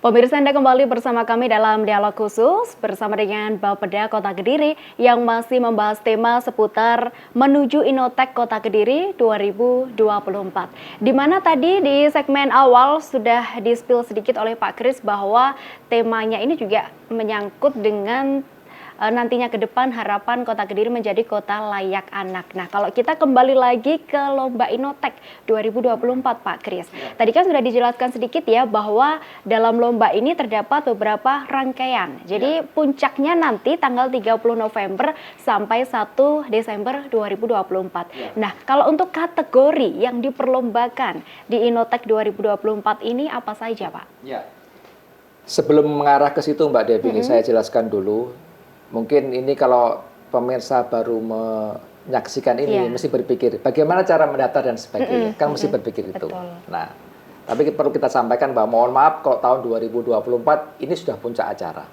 Pemirsa, Anda kembali bersama kami dalam dialog khusus bersama dengan Bapeda Kota Kediri yang masih membahas tema seputar menuju Innotek Kota Kediri 2024. Di mana tadi di segmen awal sudah di-spill sedikit oleh Pak Kris bahwa temanya ini juga menyangkut dengan nantinya ke depan harapan Kota Kediri menjadi kota layak anak. Nah, kalau kita kembali lagi ke Lomba Innotek 2024, Pak Kris. Tadi kan sudah dijelaskan sedikit ya bahwa dalam lomba ini terdapat beberapa rangkaian. Jadi puncaknya nanti tanggal 30 November sampai 1 Desember 2024. Nah, kalau untuk kategori yang diperlombakan di Innotek 2024 ini apa saja, Pak? Ya. Sebelum mengarah ke situ Mbak Devi, saya jelaskan dulu. Mungkin ini kalau pemirsa baru menyaksikan ini mesti berpikir bagaimana cara mendaftar dan sebagainya. Kan mesti berpikir itu. Nah, tapi perlu kita sampaikan bahwa mohon maaf kalau tahun 2024 ini sudah puncak acara.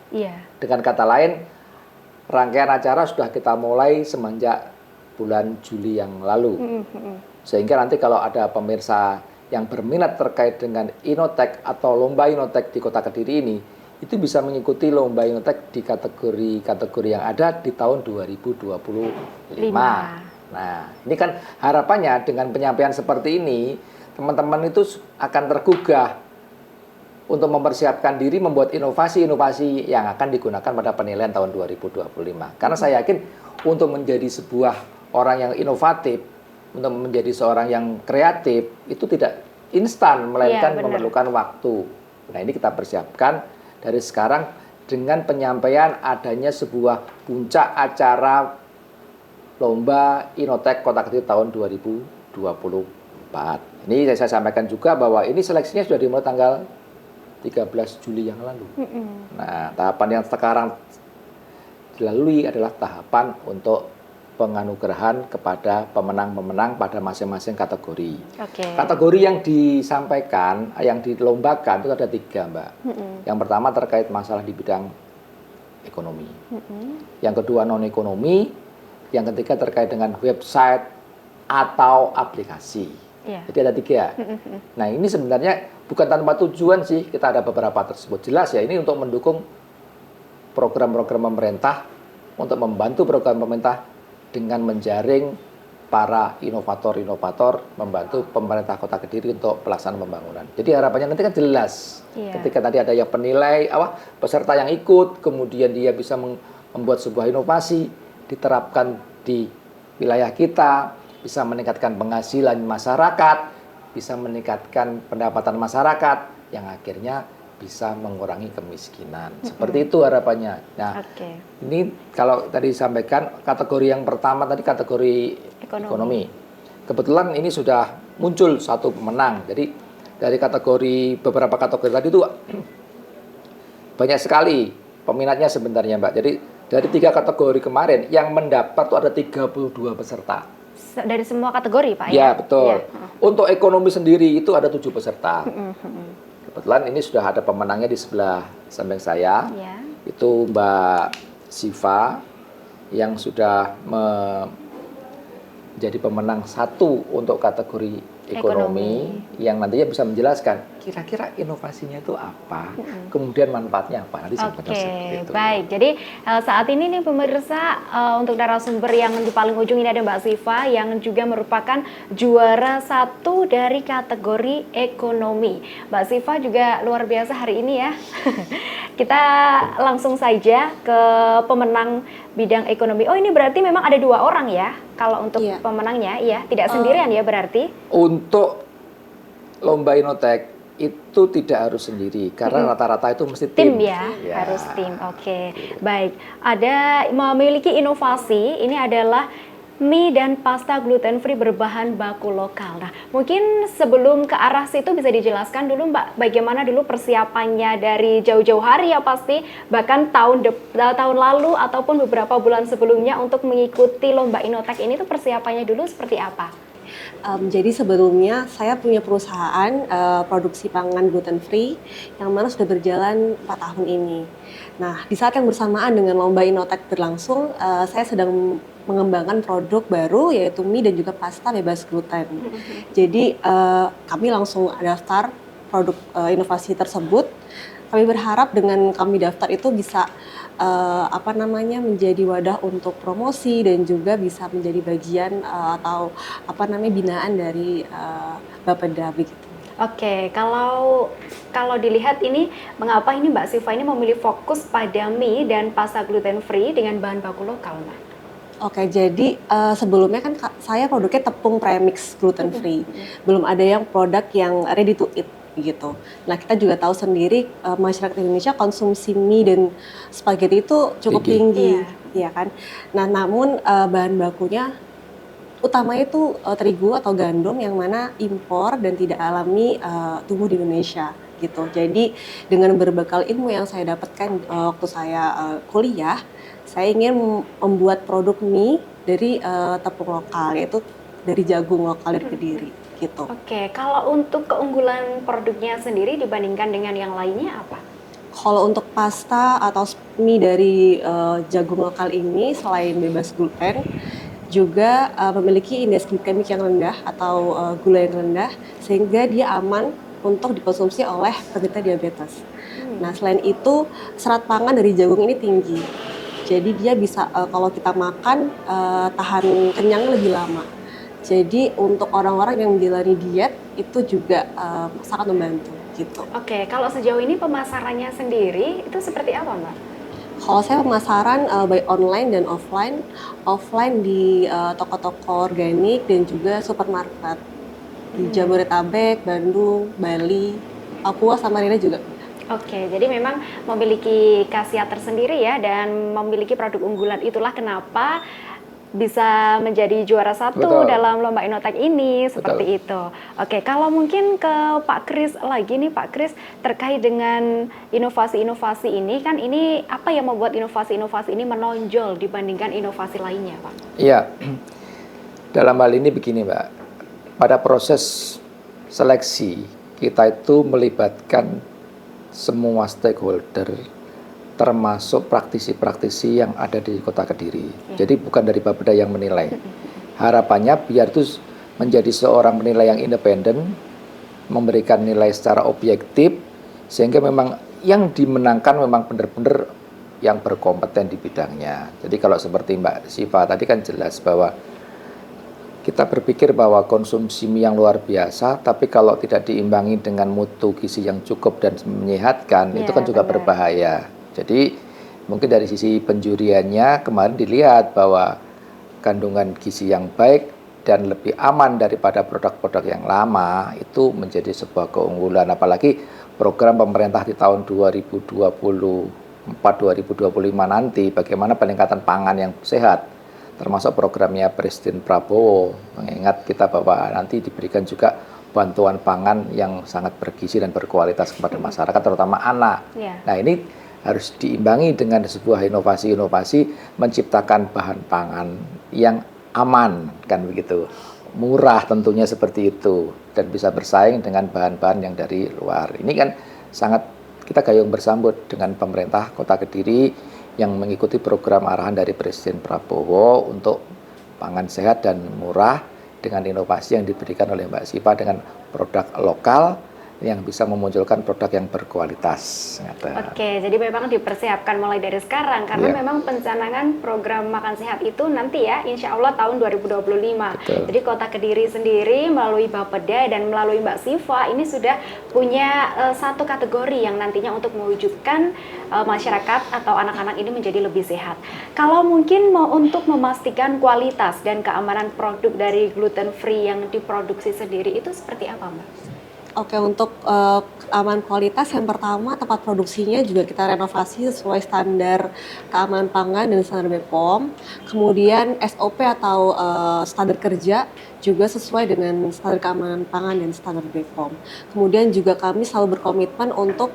Dengan kata lain, rangkaian acara sudah kita mulai semenjak bulan Juli yang lalu. Sehingga nanti kalau ada pemirsa yang berminat terkait dengan Innotek atau Lomba Innotek di Kota Kediri ini, itu bisa mengikuti Lomba Innotek di kategori yang ada di tahun 2025. Nah, ini kan harapannya dengan penyampaian seperti ini, teman-teman itu akan tergugah untuk mempersiapkan diri membuat inovasi-inovasi yang akan digunakan pada penilaian tahun 2025. Karena saya yakin untuk menjadi sebuah orang yang inovatif, untuk menjadi seorang yang kreatif, itu tidak instan, melainkan memerlukan waktu. Nah, ini kita persiapkan dari sekarang dengan penyampaian adanya sebuah puncak acara Lomba Innotek Kota Kediri tahun 2024. Ini saya sampaikan juga bahwa ini seleksinya sudah dimulai tanggal 13 Juli yang lalu. Nah, tahapan yang sekarang dilalui adalah tahapan untuk penganugerahan kepada pemenang-pemenang pada masing-masing kategori. Kategori yang disampaikan, yang dilombakan itu ada 3, Mbak. Yang pertama terkait masalah di bidang ekonomi. Yang kedua non-ekonomi. Yang ketiga terkait dengan website atau aplikasi. Jadi ada 3. Nah, ini sebenarnya bukan tanpa tujuan sih, kita ada beberapa tersebut. Jelas ya, ini untuk mendukung program-program pemerintah, untuk membantu program pemerintah dengan menjaring para inovator-inovator, membantu pemerintah Kota Kediri untuk pelaksanaan pembangunan. Jadi harapannya nanti kan jelas. Ketika tadi ada yang penilai, peserta yang ikut, kemudian dia bisa membuat sebuah inovasi, diterapkan di wilayah kita, bisa meningkatkan penghasilan masyarakat, bisa meningkatkan pendapatan masyarakat, yang akhirnya bisa mengurangi kemiskinan. Seperti itu harapannya. Nah, ini kalau tadi disampaikan kategori yang pertama tadi kategori ekonomi. Kebetulan ini sudah muncul satu pemenang. Jadi dari kategori beberapa kategori tadi itu banyak sekali peminatnya sebenarnya, Mbak. Jadi dari 3 kategori kemarin yang mendaftar itu ada 32 peserta. Dari semua kategori, Pak? Ya, betul. Untuk ekonomi sendiri itu ada 7 peserta. Kebetulan ini sudah ada pemenangnya di sebelah samping saya, itu Mbak Siva yang sudah menjadi pemenang 1 untuk kategori ekonomi, yang nantinya bisa menjelaskan kira-kira inovasinya itu apa, kemudian manfaatnya apa. Nanti baik. Jadi saat ini nih pemirsa, untuk narasumber yang di paling ujung ini ada Mbak Siva yang juga merupakan juara 1 dari kategori ekonomi. Mbak Siva juga luar biasa hari ini ya. Kita langsung saja ke pemenang bidang ekonomi. Oh, ini berarti memang ada 2 orang ya kalau untuk pemenangnya, tidak sendirian ya berarti? Untuk Lomba Innotek itu tidak harus sendiri, karena rata-rata itu mesti tim. Harus tim. Baik. Ada memiliki inovasi, ini adalah mie dan pasta gluten free berbahan baku lokal. Nah, mungkin sebelum ke arah situ bisa dijelaskan dulu Mbak, bagaimana dulu persiapannya dari jauh-jauh hari ya pasti, bahkan tahun lalu ataupun beberapa bulan sebelumnya untuk mengikuti Lomba Innotek ini tuh persiapannya dulu seperti apa? Jadi sebelumnya saya punya perusahaan produksi pangan gluten free yang mana sudah berjalan 4 tahun ini. Nah, di saat yang bersamaan dengan Lomba Innotek berlangsung, saya sedang mengembangkan produk baru yaitu mie dan juga pasta bebas gluten. Jadi kami langsung daftar produk inovasi tersebut kami berharap dengan kami daftar itu bisa menjadi wadah untuk promosi dan juga bisa menjadi bagian atau binaan dari Bapeda begitu. Oke, kalau dilihat ini mengapa ini Mbak Siva ini memilih fokus pada mie dan pasta gluten free dengan bahan baku lokal, Mbak? Oke, jadi sebelumnya kan saya produknya tepung premix gluten free. Belum ada yang produk yang ready to eat gitu. Nah, kita juga tahu sendiri masyarakat Indonesia konsumsi mie dan spaghetti itu cukup tinggi, ya kan? Nah, namun bahan bakunya utamanya itu terigu atau gandum yang mana impor dan tidak alami tumbuh di Indonesia gitu. Jadi dengan berbekal ilmu yang saya dapatkan waktu saya kuliah, saya ingin membuat produk mie dari tepung lokal, yaitu dari jagung lokal dari Kediri gitu. Oke, kalau untuk keunggulan produknya sendiri dibandingkan dengan yang lainnya apa? Kalau untuk pasta atau mie dari jagung lokal ini selain bebas gluten, juga memiliki indeks glikemik yang rendah atau gula yang rendah, sehingga dia aman untuk dikonsumsi oleh penderita diabetes. Nah, selain itu serat pangan dari jagung ini tinggi, jadi dia bisa kalau kita makan tahan kenyangnya lebih lama. Jadi untuk orang-orang yang menjalani diet itu juga sangat membantu gitu. Oke, kalau sejauh ini pemasarannya sendiri itu seperti apa, Mbak? Kalau saya pemasaran baik online dan offline, offline di toko-toko organik dan juga supermarket di Jabodetabek, Bandung, Bali, Papua, Samarinda juga. Oke, jadi memang memiliki khasiat tersendiri ya dan memiliki produk unggulan, itulah kenapa bisa menjadi juara satu dalam lomba Innotek ini, seperti itu. Oke, kalau mungkin ke Pak Kris lagi nih, Pak Kris, terkait dengan inovasi-inovasi ini, kan ini apa yang membuat inovasi-inovasi ini menonjol dibandingkan inovasi lainnya, Pak? Iya, dalam hal ini begini Mbak, pada proses seleksi kita itu melibatkan semua stakeholder, termasuk praktisi-praktisi yang ada di Kota Kediri. Jadi bukan dari Bapeda yang menilai. Harapannya biar itu menjadi seorang penilai yang independen, memberikan nilai secara objektif, sehingga memang yang dimenangkan memang benar-benar yang berkompeten di bidangnya. Jadi kalau seperti Mbak Siva tadi kan jelas bahwa kita berpikir bahwa konsumsi mie yang luar biasa, tapi kalau tidak diimbangi dengan mutu gizi yang cukup dan menyehatkan, itu kan juga berbahaya. Jadi mungkin dari sisi penjuriannya kemarin dilihat bahwa kandungan gizi yang baik dan lebih aman daripada produk-produk yang lama itu menjadi sebuah keunggulan. Apalagi program pemerintah di tahun 2024-2025 nanti bagaimana peningkatan pangan yang sehat, termasuk programnya Presiden Prabowo, mengingat kita bahwa nanti diberikan juga bantuan pangan yang sangat bergizi dan berkualitas kepada masyarakat, terutama anak. Nah, ini harus diimbangi dengan sebuah inovasi-inovasi menciptakan bahan pangan yang aman, kan begitu. Murah tentunya seperti itu, dan bisa bersaing dengan bahan-bahan yang dari luar. Ini kan sangat kita gayung bersambut dengan pemerintah Kota Kediri yang mengikuti program arahan dari Presiden Prabowo untuk pangan sehat dan murah dengan inovasi yang diberikan oleh Mbak Siva dengan produk lokal yang bisa memunculkan produk yang berkualitas. Oke, jadi memang dipersiapkan mulai dari sekarang karena memang pencanangan program makan sehat itu nanti ya, insya Allah tahun 2025. Betul. Jadi Kota Kediri sendiri melalui Bapeda dan melalui Mbak Siva ini sudah punya satu kategori yang nantinya untuk mewujudkan masyarakat atau anak-anak ini menjadi lebih sehat. Kalau mungkin mau untuk memastikan kualitas dan keamanan produk dari gluten free yang diproduksi sendiri itu seperti apa, Mbak? Oke, untuk keamanan kualitas yang pertama tempat produksinya juga kita renovasi sesuai standar keamanan pangan dan standar BPOM. Kemudian SOP atau standar kerja juga sesuai dengan standar keamanan pangan dan standar BPOM. Kemudian juga kami selalu berkomitmen untuk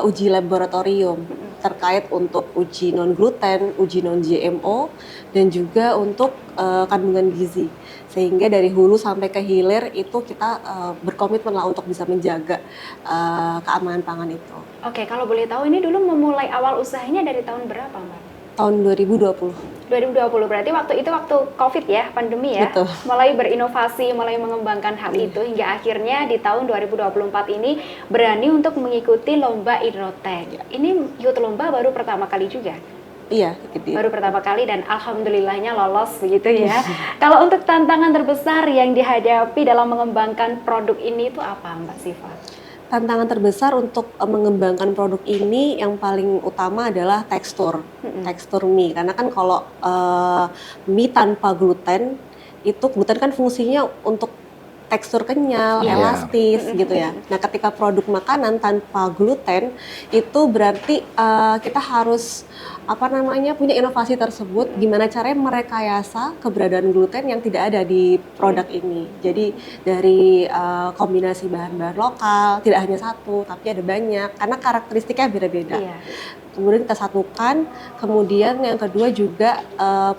uji laboratorium terkait untuk uji non gluten, uji non GMO, dan juga untuk kandungan gizi. Sehingga dari hulu sampai ke hilir itu kita berkomitmen lah untuk bisa menjaga keamanan pangan itu. Oke, kalau boleh tahu ini dulu memulai awal usahanya dari tahun berapa, Mbak? tahun 2020. 2020 berarti waktu itu waktu COVID ya, pandemi ya. Betul. Mulai berinovasi, mulai mengembangkan hal itu hingga akhirnya di tahun 2024 ini berani untuk mengikuti lomba Innotech. Ini ikut lomba baru pertama kali juga. Iya, gitu. Baru pertama kali dan alhamdulillahnya lolos begitu ya. Kalau untuk tantangan terbesar yang dihadapi dalam mengembangkan produk ini itu apa Mbak Siva? Tantangan terbesar untuk mengembangkan produk ini yang paling utama adalah tekstur mie. Karena kan kalau mie tanpa gluten, itu gluten kan fungsinya untuk tekstur kenyal, elastis gitu ya. Nah, ketika produk makanan tanpa gluten itu berarti kita harus punya inovasi tersebut, gimana caranya merekayasa keberadaan gluten yang tidak ada di produk ini. Jadi dari kombinasi bahan-bahan lokal, tidak hanya satu, tapi ada banyak, karena karakteristiknya beda-beda. Kemudian kita satukan, kemudian yang kedua juga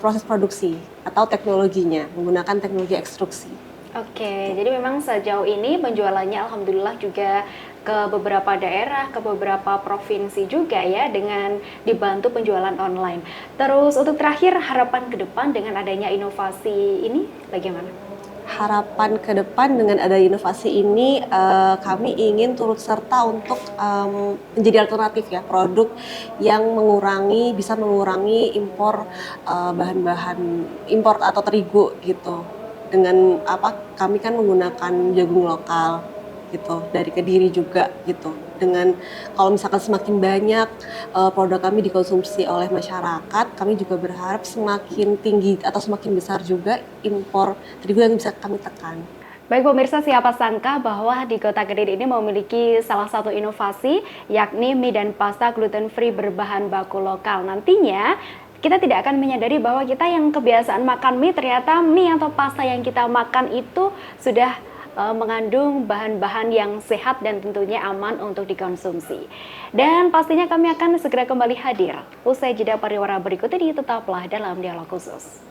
proses produksi atau teknologinya, menggunakan teknologi ekstruksi. Oke, jadi memang sejauh ini penjualannya alhamdulillah juga ke beberapa daerah, ke beberapa provinsi juga ya dengan dibantu penjualan online. Terus untuk terakhir harapan ke depan dengan adanya inovasi ini bagaimana? Harapan ke depan dengan ada inovasi ini kami ingin turut serta untuk menjadi alternatif ya, produk yang bisa mengurangi impor bahan-bahan impor atau terigu gitu. Dengan kami kan menggunakan jagung lokal gitu dari Kediri juga gitu. Dengan kalau misalkan semakin banyak produk kami dikonsumsi oleh masyarakat, kami juga berharap semakin tinggi atau semakin besar juga impor terigu yang bisa kami tekan. Baik pemirsa, siapa sangka bahwa di Kota Kediri ini memiliki salah satu inovasi yakni mie dan pasta gluten free berbahan baku lokal. Nantinya kita tidak akan menyadari bahwa kita yang kebiasaan makan mie, ternyata mie atau pasta yang kita makan itu sudah mengandung bahan-bahan yang sehat dan tentunya aman untuk dikonsumsi. Dan pastinya kami akan segera kembali hadir usai jeda pariwara berikut ini, tetaplah dalam Dialog Khusus.